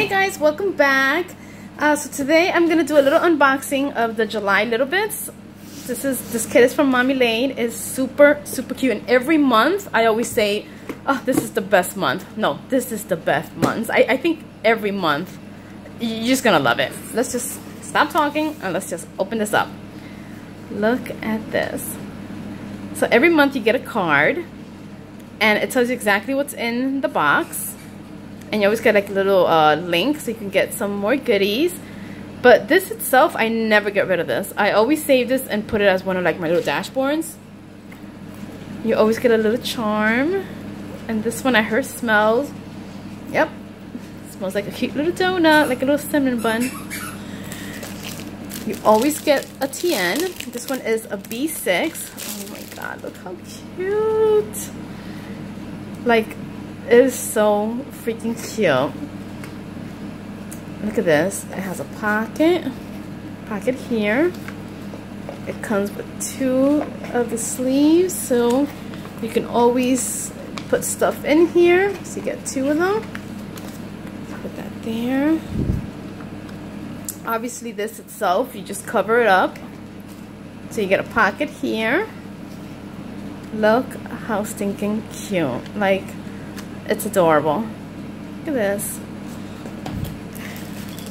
Hey guys, welcome back. So today I'm gonna do a little unboxing of the July Little Bits. This kit is from Mommy Lhey. It's super cute, and every month I always say, oh, this is the best month. No, this is the best month. I think every month you're just gonna love it. Let's just stop talking and let's just open this up. Look at this. So every month you get a card and it tells you exactly what's in the box. And you always get like a little link so you can get some more goodies. But this itself, I never get rid of this. I always save this and put it as one of like my little dashboards. You always get a little charm. And this one I heard smells. Yep. Smells like a cute little donut, like a little cinnamon bun. You always get a TN. This one is a B6. Oh my god, look how cute. Like, it is so freaking cute. Look at this. It has a pocket here. It comes with two of the sleeves, so you can always put stuff in here. So you get two of them. Put that there. Obviously this itself, you just cover it up. So you get a pocket here. Look how stinking cute. Like, it's adorable. Look at this.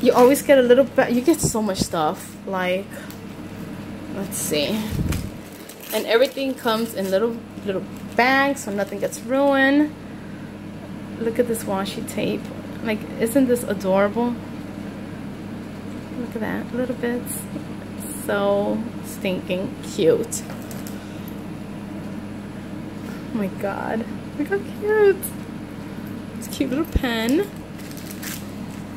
You always get a little bit. You get so much stuff. Like, let's see. And everything comes in little bags so nothing gets ruined. Look at this washi tape. Like, isn't this adorable? Look at that. Little bits. So stinking cute. Oh my god. Look how cute. It's a cute little pen.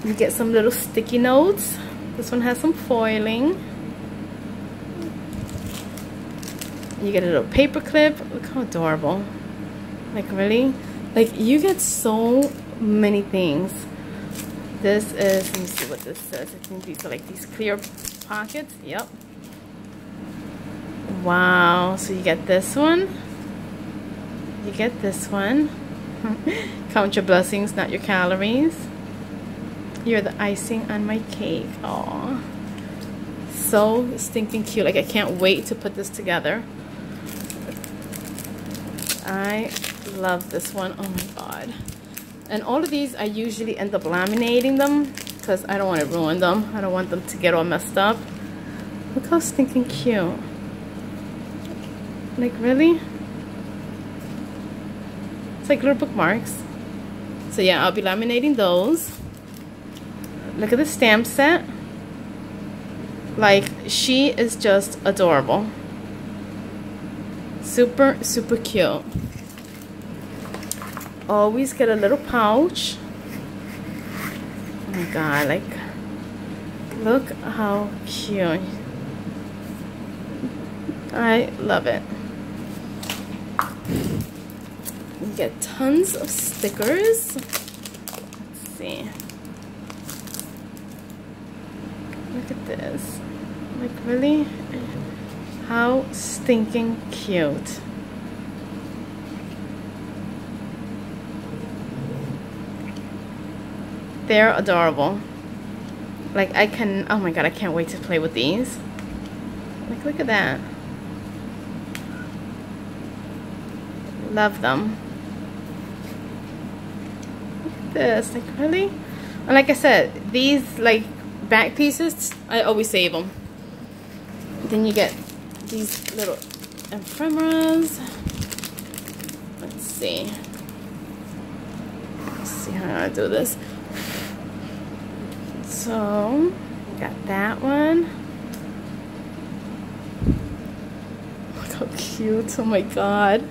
You get some little sticky notes. This one has some foiling. You get a little paper clip. Look how adorable. Like, really? Like, you get so many things. This is, let me see what this says. I think these are like these clear pockets. Yep. Wow. So you get this one. You get this one. Count your blessings, not your calories. You're the icing on my cake. Aww. So stinking cute. Like, I can't wait to put this together. I love this one. Oh my god. And all of these, I usually end up laminating them because I don't want to ruin them. I don't want them to get all messed up. Look how stinking cute. Like, really? It's like little bookmarks. So yeah, I'll be laminating those. Look at the stamp set. Like, she is just adorable. Super cute. Always get a little pouch. Oh my god, like, look how cute. I love it. You get tons of stickers. Let's see. Look at this. Like, really? How stinking cute. They're adorable. Like, I can, oh my god, I can't wait to play with these. Like, look at that. Love them. This, like, really? And like I said, these like back pieces, I always save them. Then you get these little ephemeras. Let's see how I do this. So got that one. Look how cute. Oh my god,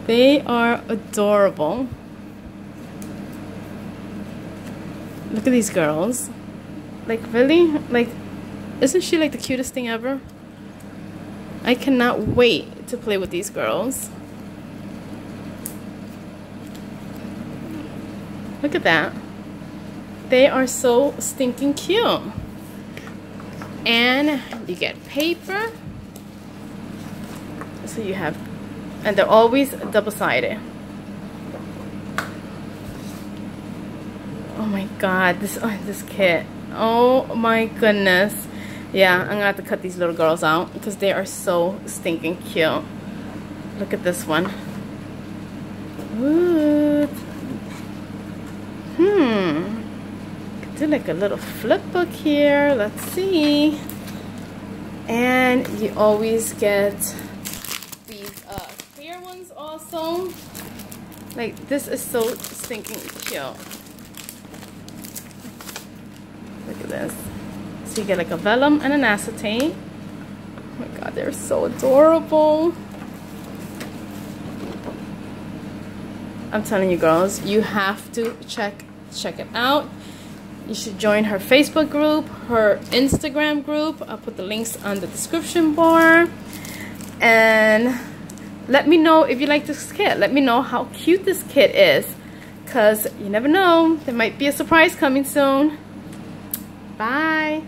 they are adorable. Look at these girls. Like, really? Like, isn't she like the cutest thing ever? I cannot wait to play with these girls. Look at that. They are so stinking cute. And you get paper. So you have, and they're always double-sided. Oh my god, this kit. Oh my goodness. Yeah, I'm gonna have to cut these little girls out because they are so stinking cute. Look at this one. Ooh. Do like a little flip book here. Let's see. And you always get these clear ones also. Like, this is so stinking cute. Look at this. So you get like a vellum and an acetate. Oh my god, they're so adorable. I'm telling you girls, you have to check it out. You should join her Facebook group, her Instagram group. I'll put the links on the description bar. And let me know if you like this kit. Let me know how cute this kit is, because you never know, there might be a surprise coming soon. Bye.